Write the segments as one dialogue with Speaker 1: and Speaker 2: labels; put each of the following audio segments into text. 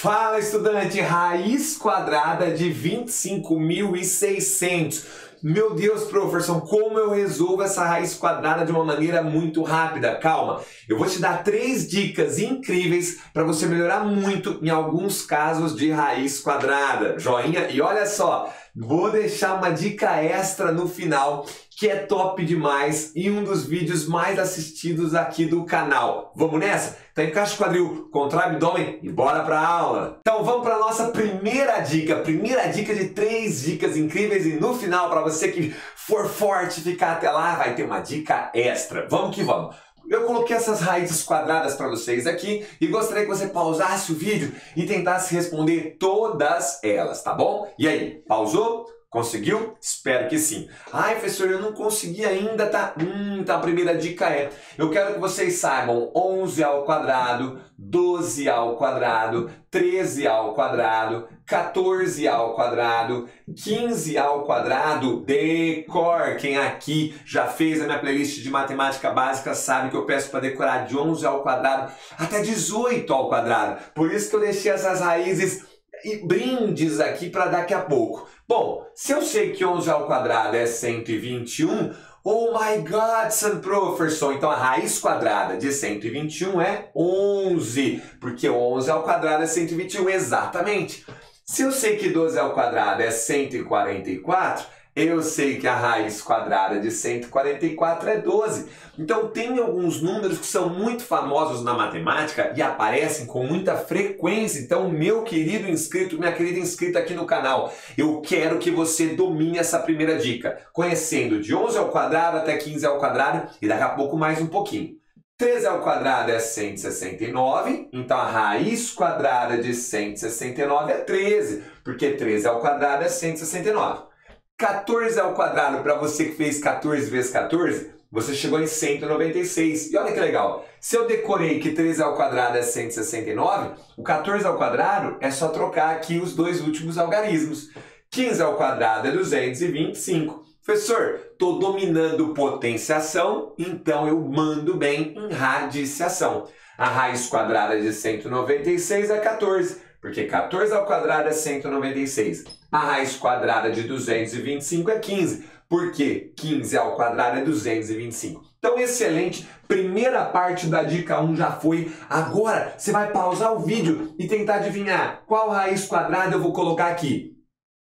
Speaker 1: Fala, estudante! Raiz quadrada de 25.600. Meu Deus, professor, como eu resolvo essa raiz quadrada de uma maneira muito rápida? Calma, eu vou te dar 3 dicas incríveis para você melhorar muito em alguns casos de raiz quadrada. Joinha? E olha só, vou deixar uma dica extra no final que é top demais e um dos vídeos mais assistidos aqui do canal. Vamos nessa? Então encaixa o quadril, contrai o abdômen e bora para a aula. Então vamos para a nossa primeira dica de 3 dicas incríveis e no final, para você que for forte ficar até lá, vai ter uma dica extra. Vamos que vamos! Eu coloquei essas raízes quadradas para vocês aqui e gostaria que você pausasse o vídeo e tentasse responder todas elas, tá bom? E aí, pausou? Conseguiu? Espero que sim. Ai, professor, eu não consegui ainda, tá? Então a primeira dica é, eu quero que vocês saibam 11 ao quadrado, 12 ao quadrado, 13 ao quadrado, 14 ao quadrado, 15 ao quadrado, decor. Quem aqui já fez a minha playlist de matemática básica sabe que eu peço para decorar de 11 ao quadrado até 18 ao quadrado. Por isso que eu deixei essas raízes e brindes aqui para daqui a pouco. Bom, se eu sei que 11 ao quadrado é 121, oh my God, son professor, então a raiz quadrada de 121 é 11, porque 11 ao quadrado é 121, exatamente. Se eu sei que 12 ao quadrado é 144, eu sei que a raiz quadrada de 144 é 12. Então tem alguns números que são muito famosos na matemática e aparecem com muita frequência. Então, meu querido inscrito, minha querida inscrita aqui no canal, eu quero que você domine essa primeira dica, conhecendo de 11 ao quadrado até 15 ao quadrado e daqui a pouco mais um pouquinho. 13 ao quadrado é 169, então a raiz quadrada de 169 é 13, porque 13 ao quadrado é 169. 14 ao quadrado, para você que fez 14 vezes 14, você chegou em 196. E olha que legal, se eu decorei que 13 ao quadrado é 169, o 14 ao quadrado é só trocar aqui os dois últimos algarismos. 15 ao quadrado é 225. Professor, estou dominando potenciação, então eu mando bem em radiciação. A raiz quadrada de 196 é 14. Porque 14 ao quadrado é 196. A raiz quadrada de 225 é 15. Porque 15 ao quadrado é 225. Então, excelente. Primeira parte da dica 1 já foi. Agora, você vai pausar o vídeo e tentar adivinhar qual raiz quadrada eu vou colocar aqui.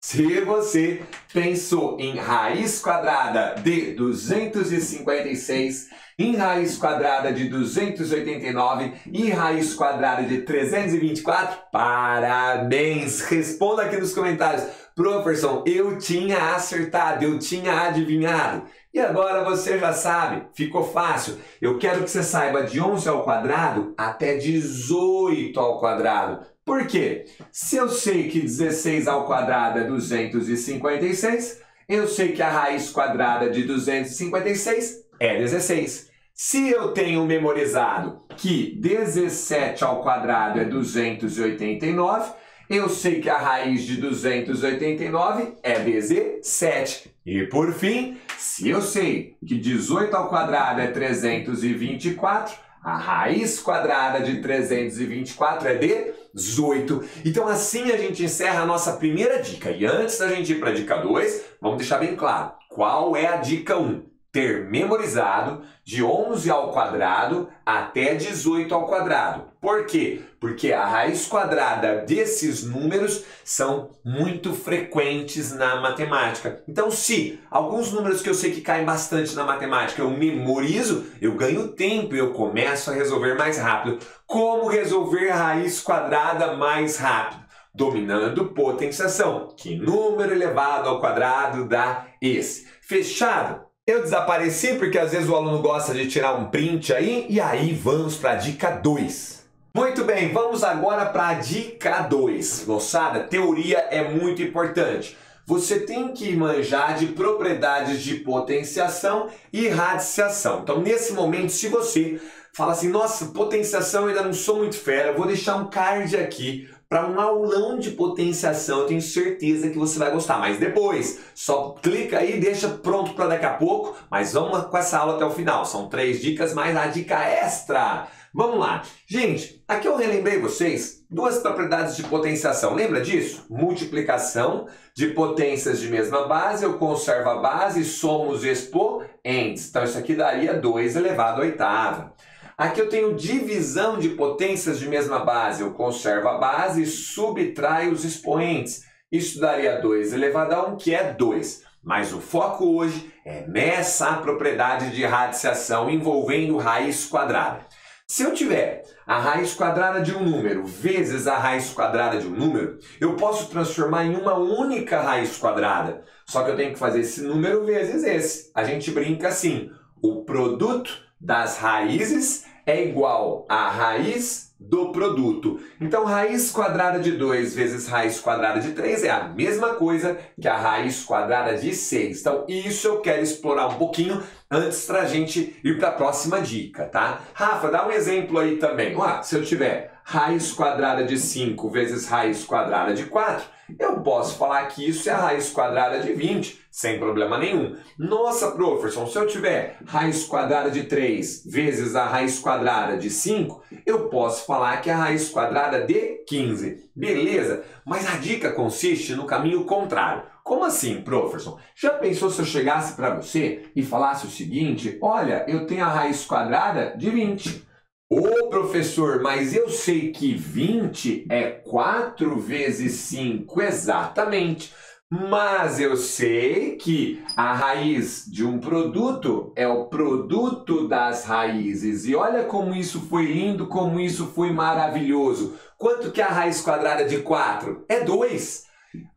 Speaker 1: Se você pensou em raiz quadrada de 256, em raiz quadrada de 289 e raiz quadrada de 324, parabéns! Responda aqui nos comentários. Professor, eu tinha acertado, eu tinha adivinhado. E agora você já sabe, ficou fácil. Eu quero que você saiba de 11 ao quadrado até 18 ao quadrado. Por quê? Se eu sei que 16 ao quadrado é 256, eu sei que a raiz quadrada de 256 é 16. Se eu tenho memorizado que 17 ao quadrado é 289, eu sei que a raiz de 289 é 17. E por fim, se eu sei que 18 ao quadrado é 324, a raiz quadrada de 324 é 18. Então assim a gente encerra a nossa primeira dica. E antes da gente ir para a dica 2, vamos deixar bem claro. Qual é a dica 1? Ter memorizado de 11 ao quadrado até 18 ao quadrado. Por quê? Porque a raiz quadrada desses números são muito frequentes na matemática. Então, se alguns números que eu sei que caem bastante na matemática eu memorizo, eu ganho tempo e eu começo a resolver mais rápido. Como resolver a raiz quadrada mais rápido? Dominando potenciação. Que número elevado ao quadrado dá esse? Fechado? Eu desapareci porque às vezes o aluno gosta de tirar um print aí, e aí vamos para a dica 2. Muito bem, vamos agora para a dica 2. Moçada, teoria é muito importante. Você tem que manjar de propriedades de potenciação e radiciação. Então, nesse momento, se você fala assim, nossa, potenciação eu ainda não sou muito fera, vou deixar um card aqui para um aulão de potenciação, eu tenho certeza que você vai gostar. Mas depois, só clica aí e deixa pronto para daqui a pouco. Mas vamos com essa aula até o final. São 3 dicas mais a dica extra. Vamos lá. Gente, aqui eu relembrei vocês duas propriedades de potenciação. Lembra disso? Multiplicação de potências de mesma base, eu conservo a base e somo os expoentes. Então isso aqui daria 2 elevado à oitava. Aqui eu tenho divisão de potências de mesma base, eu conservo a base e subtraio os expoentes. Isso daria 2 elevado a 1, que é 2. Mas o foco hoje é nessa propriedade de radiciação envolvendo raiz quadrada. Se eu tiver a raiz quadrada de um número vezes a raiz quadrada de um número, eu posso transformar em uma única raiz quadrada. Só que eu tenho que fazer esse número vezes esse. A gente brinca assim, o produto das raízes é igual à raiz do produto. Então, raiz quadrada de 2 vezes raiz quadrada de 3 é a mesma coisa que a raiz quadrada de 6. Então, isso eu quero explorar um pouquinho antes para a gente ir para a próxima dica, tá? Rafa, dá um exemplo aí também. Se eu tiver raiz quadrada de 5 vezes raiz quadrada de 4, eu posso falar que isso é a raiz quadrada de 20, sem problema nenhum. Nossa, professor, se eu tiver raiz quadrada de 3 vezes a raiz quadrada de 5, eu posso falar que é a raiz quadrada de 15. Beleza? Mas a dica consiste no caminho contrário. Como assim, professor? Já pensou se eu chegasse para você e falasse o seguinte: olha, eu tenho a raiz quadrada de 20. Ô, professor, mas eu sei que 20 é 4 vezes 5, exatamente. Mas eu sei que a raiz de um produto é o produto das raízes. E olha como isso foi lindo, como isso foi maravilhoso. Quanto que é a raiz quadrada de 4? É 2.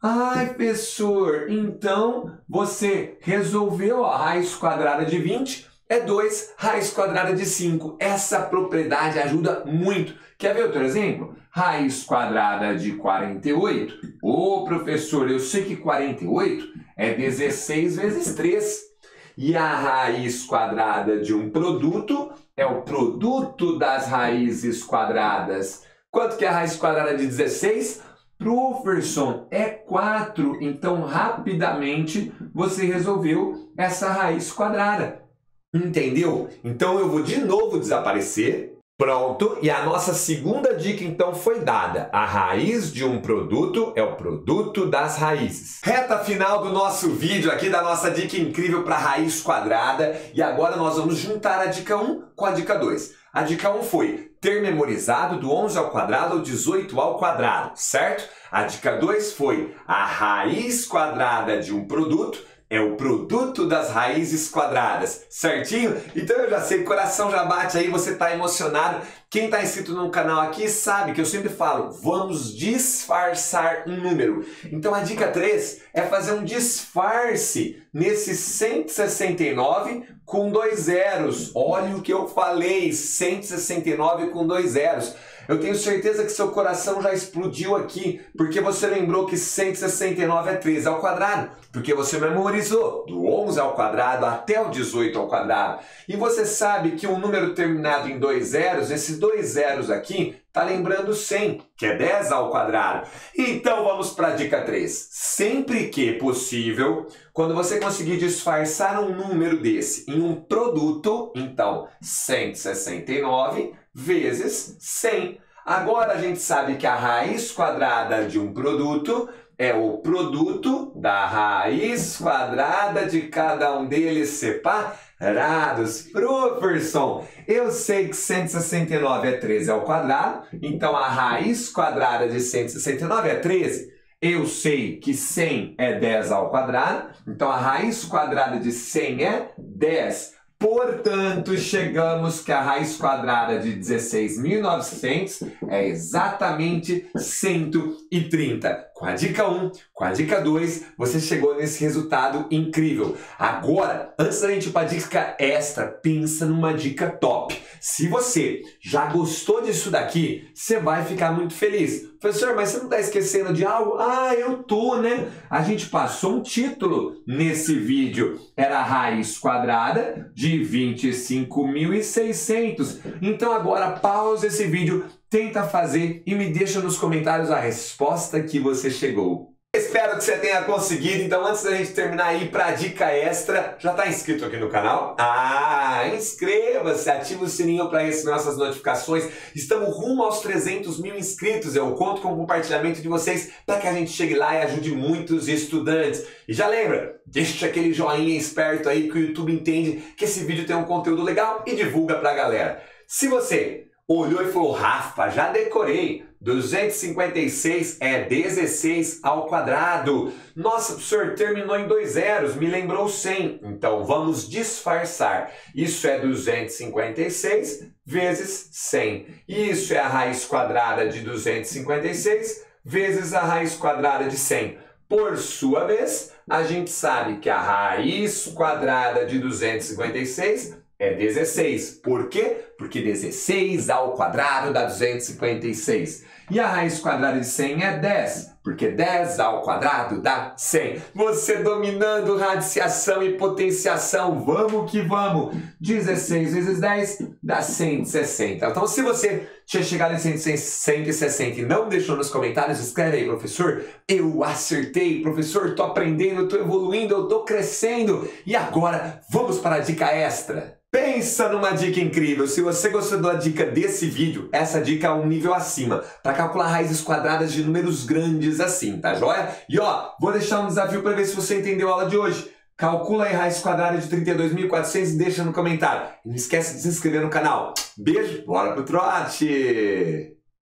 Speaker 1: Ai, professor, então você resolveu a raiz quadrada de 20 é 2 raiz quadrada de 5. Essa propriedade ajuda muito. Quer ver outro exemplo? Raiz quadrada de 48. Ô, professor, eu sei que 48 é 16 vezes 3. E a raiz quadrada de um produto é o produto das raízes quadradas. Quanto que é a raiz quadrada de 16? Professor, é 4. Então, rapidamente, você resolveu essa raiz quadrada. Entendeu? Então eu vou de novo desaparecer. Pronto, e a nossa segunda dica então foi dada. A raiz de um produto é o produto das raízes. Reta final do nosso vídeo aqui, da nossa dica incrível para raiz quadrada. E agora nós vamos juntar a dica 1 com a dica 2. A dica 1 foi ter memorizado do 11 ao quadrado ao 18 ao quadrado, certo? A dica 2 foi a raiz quadrada de um produto é o produto das raízes quadradas, certinho? Então eu já sei, o coração já bate aí, você está emocionado. Quem está inscrito no canal aqui sabe que eu sempre falo, vamos disfarçar um número. Então a dica 3 é fazer um disfarce nesse 169 com 2 zeros. Olha o que eu falei, 169 com 2 zeros. Eu tenho certeza que seu coração já explodiu aqui, porque você lembrou que 169 é 3 ao quadrado, porque você memorizou do 11 ao quadrado até o 18 ao quadrado. E você sabe que um número terminado em 2 zeros, esses 2 zeros aqui, está lembrando 100, que é 10 ao quadrado. Então vamos para a dica 3. Sempre que possível, quando você conseguir disfarçar um número desse em um produto, então 169 vezes 100. Agora a gente sabe que a raiz quadrada de um produto é o produto da raiz quadrada de cada um deles separados. Professor, eu sei que 169 é 13 ao quadrado, então a raiz quadrada de 169 é 13. Eu sei que 100 é 10 ao quadrado, então a raiz quadrada de 100 é 10. Portanto, chegamos que a raiz quadrada de 16.900 é exatamente 130. Com a dica 1, com a dica 2, você chegou nesse resultado incrível. Agora, antes da gente ir para a dica extra, pensa numa dica top. Se você já gostou disso daqui, você vai ficar muito feliz. Professor, mas você não está esquecendo de algo? Ah, eu tô, né? A gente passou um título nesse vídeo. Era a raiz quadrada de 25.600. Então agora pausa esse vídeo, tenta fazer e me deixa nos comentários a resposta que você chegou. Espero que você tenha conseguido. Então, antes da gente terminar aí para a dica extra, já está inscrito aqui no canal? Inscreva-se, ativa o sininho para receber nossas notificações. Estamos rumo aos 300 mil inscritos. Eu conto com o compartilhamento de vocês para que a gente chegue lá e ajude muitos estudantes. E já lembra, deixa aquele joinha esperto aí que o YouTube entende que esse vídeo tem um conteúdo legal e divulga para a galera. Se você olhou e falou, Rafa, já decorei, 256 é 16 ao quadrado. Nossa, o senhor terminou em 2 zeros, me lembrou 100. Então vamos disfarçar. Isso é 256 vezes 100. Isso é a raiz quadrada de 256 vezes a raiz quadrada de 100. Por sua vez, a gente sabe que a raiz quadrada de 256 é 16. Por quê? Porque 16 ao quadrado dá 256. E a raiz quadrada de 100 é 10. Porque 10 ao quadrado dá 100. Você dominando radiciação e potenciação. Vamos que vamos. 16 vezes 10 dá 160. Então, se você tinha chegado em 160 e não deixou nos comentários, escreve aí, professor. Eu acertei, professor. Estou aprendendo, estou evoluindo, eu estou crescendo. E agora, vamos para a dica extra. Pensa numa dica incrível. Se você gostou da dica desse vídeo, essa dica é um nível acima, para calcular raízes quadradas de números grandes assim, tá joia? E ó, vou deixar um desafio para ver se você entendeu a aula de hoje. Calcula aí a raiz quadrada de 32.400 e deixa no comentário. E não esquece de se inscrever no canal. Beijo, bora pro trote!